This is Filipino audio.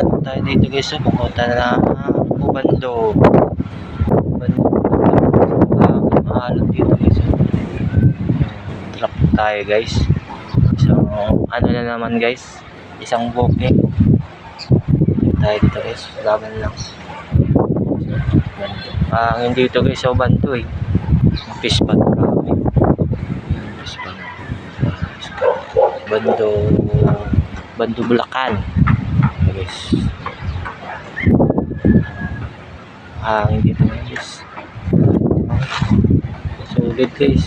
tayo dito guys. So, pupunta na Ubando. Mahalo dito guys. Truck tayo guys. So, ano na naman guys. Isang booking. Tayo dito guys. Laban lang. Hindi dito guys sa Ubando eh. Fish pan. Fish pan. Bando Bulacan. Guys. Hindi dito guys. Solid guys.